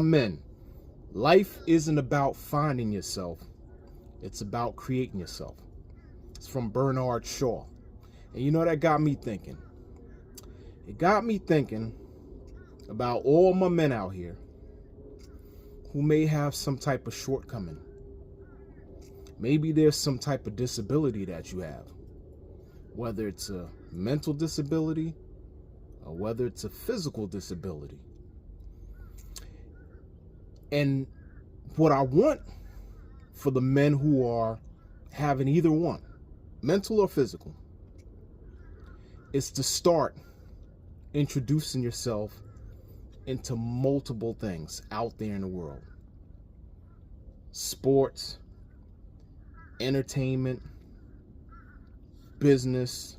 Men, life isn't about finding yourself. It's about creating yourself. It's from Bernard Shaw. And you know, that got me thinking. It got me thinking about all my men out here who may have some type of shortcoming. Maybe there's some type of disability that you have, whether it's a mental disability or whether it's a physical disability. And what I want for the men who are having either one, mental or physical, is to start introducing yourself into multiple things out there in the world. Sports, entertainment, business,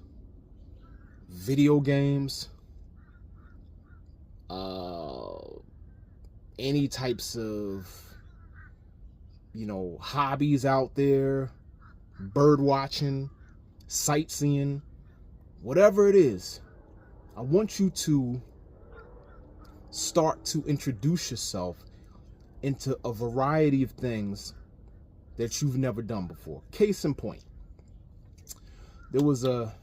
video games, any types of, hobbies out there, bird watching, sightseeing, whatever it is. I want you to start to introduce yourself into a variety of things that you've never done before. Case in point, there was a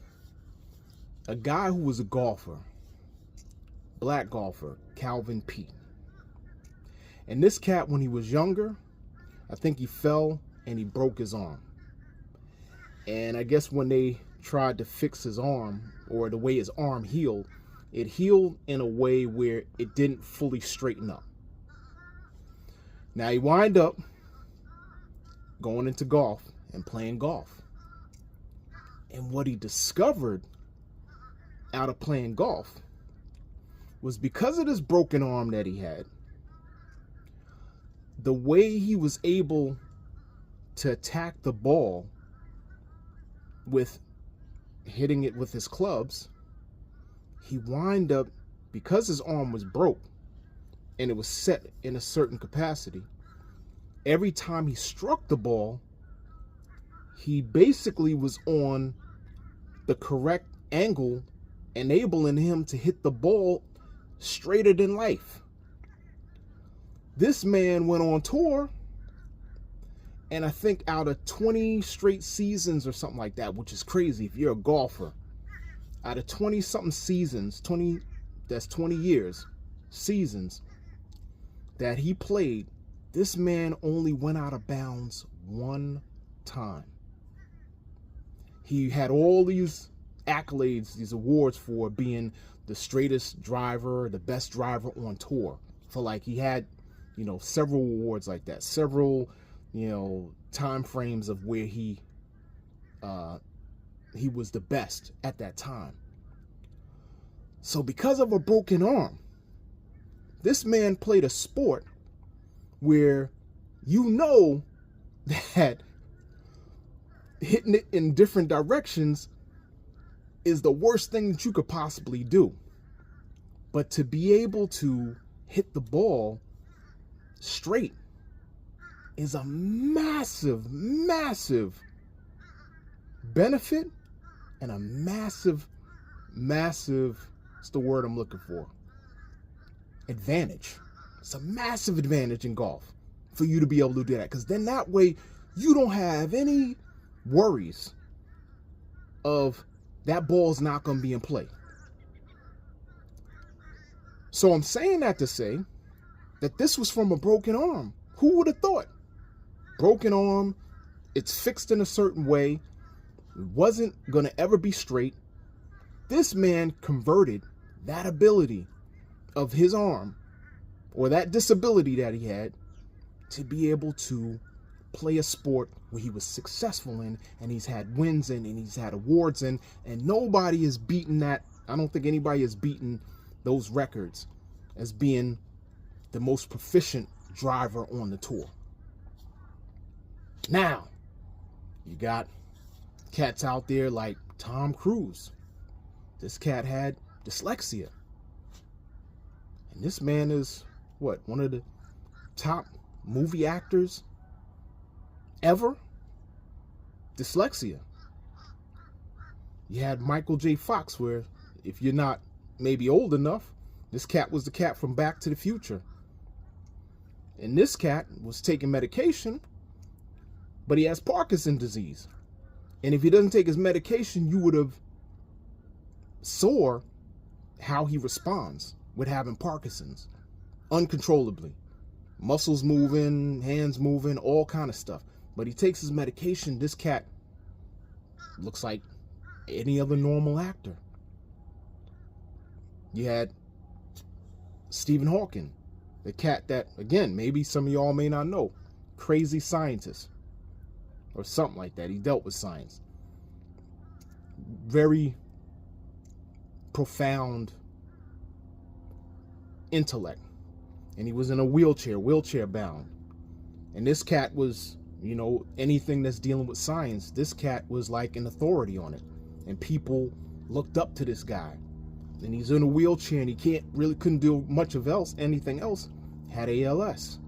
guy who was a golfer, black golfer, Calvin Pete. And this cat, when he was younger, I think he fell and he broke his arm. And I guess when they tried to fix his arm, or the way his arm healed, it healed in a way where it didn't fully straighten up. Now he wind up going into golf and playing golf. And what he discovered out of playing golf was, because of this broken arm that he had, the way he was able to attack the ball with hitting it with his clubs, he wind up, because his arm was broke and it was set in a certain capacity, every time he struck the ball, he basically was on the correct angle, enabling him to hit the ball straighter than life. This man went on tour, and I think out of 20 straight seasons or something like that, which is crazy if you're a golfer, out of 20 something seasons, 20 years, seasons that he played, this man only went out of bounds one time. He had all these accolades, these awards for being the straightest driver, the best driver on tour. He had, several awards like that, several, time frames of where he was the best at that time. So because of a broken arm, this man played a sport where that hitting it in different directions is the worst thing that you could possibly do. But to be able to hit the ball straight is a massive, massive benefit and a massive, what's the word I'm looking for? Advantage. It's a massive advantage in golf for you to be able to do that, because then that way you don't have any worries of that ball's not going to be in play. So I'm saying that to say that this was from a broken arm. Who would have thought? Broken arm, it's fixed in a certain way, it wasn't going to ever be straight. This man converted that ability of his arm, or that disability that he had, to be able to play a sport where he was successful in, and he's had wins in, and he's had awards in, and nobody has beaten that. I don't think anybody has beaten those records as being the most proficient driver on the tour. Now, you got cats out there like Tom Cruise. This cat had dyslexia. And this man is, one of the top movie actors ever? Dyslexia. You had Michael J. Fox, where, if you're not maybe old enough, this cat was the cat from Back to the Future. And this cat was taking medication, but he has Parkinson's disease. And if he doesn't take his medication, you would have saw how he responds with having Parkinson's uncontrollably. Muscles moving, hands moving, all kind of stuff. But he takes his medication. This cat looks like any other normal actor. You had Stephen Hawking, the cat that, again, maybe some of y'all may not know, crazy scientist or something like that. He dealt with science. Very profound intellect. And he was in a wheelchair bound. And this cat was, you know, anything that's dealing with science, this cat was like an authority on it. And people looked up to this guy. And he's in a wheelchair and he couldn't do much of anything else. Had ALS.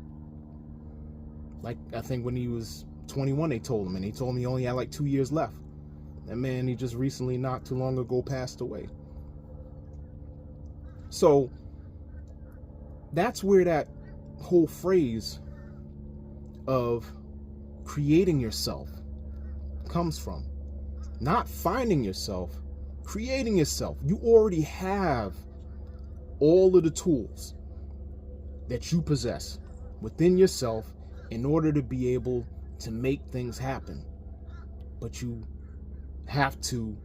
Like, I think when he was 21, they told him. And they told him he only had like 2 years left. That man, he just recently, not too long ago, passed away. So that's where that whole phrase of creating yourself comes from. Not finding yourself, creating yourself. You already have all of the tools that you possess within yourself in order to be able to make things happen. But you have to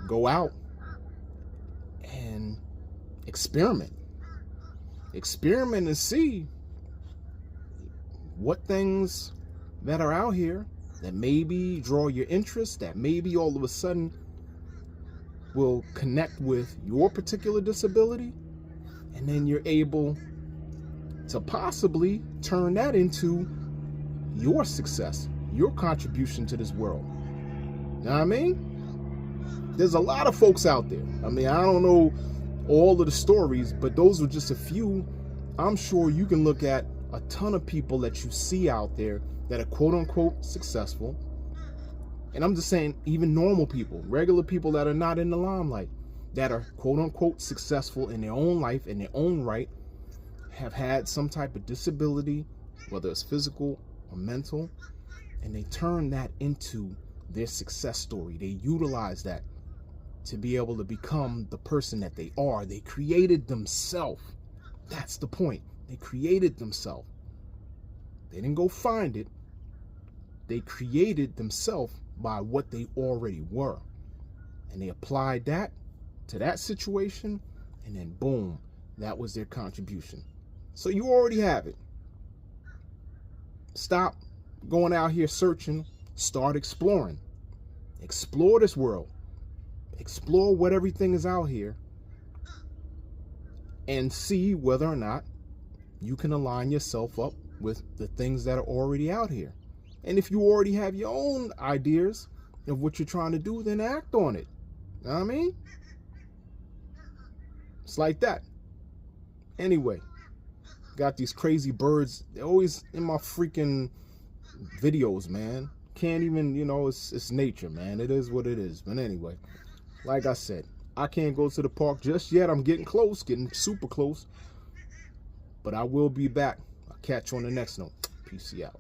go out and experiment and see what things that are out here that maybe draw your interest, that maybe all of a sudden will connect with your particular disability, and then you're able to possibly turn that into your success, your contribution to this world. You know what I mean? There's a lot of folks out there. I mean, I don't know all of the stories, but those are just a few. I'm sure you can look at a ton of people that you see out there that are quote unquote successful. And I'm just saying, even normal people, regular people that are not in the limelight, that are quote unquote successful in their own life, in their own right, have had some type of disability, whether it's physical or mental, and they turn that into their success story. They utilize that to be able to become the person that they are. They created themselves. That's the point. They created themselves. They didn't go find it. They created themselves by what they already were. And they applied that to that situation, and then boom, that was their contribution. So you already have it. Stop going out here searching. Start exploring. Explore this world. Explore what everything is out here and see whether or not you can align yourself up with the things that are already out here. And if you already have your own ideas of what you're trying to do, then act on it. You know what I mean? It's like that. Anyway, got these crazy birds. They're always in my freaking videos, man. Can't even, you know, it's nature, man. It is what it is. But anyway, like I said, I can't go to the park just yet. I'm getting close, getting super close. But I will be back. I'll catch you on the next note. Peace out.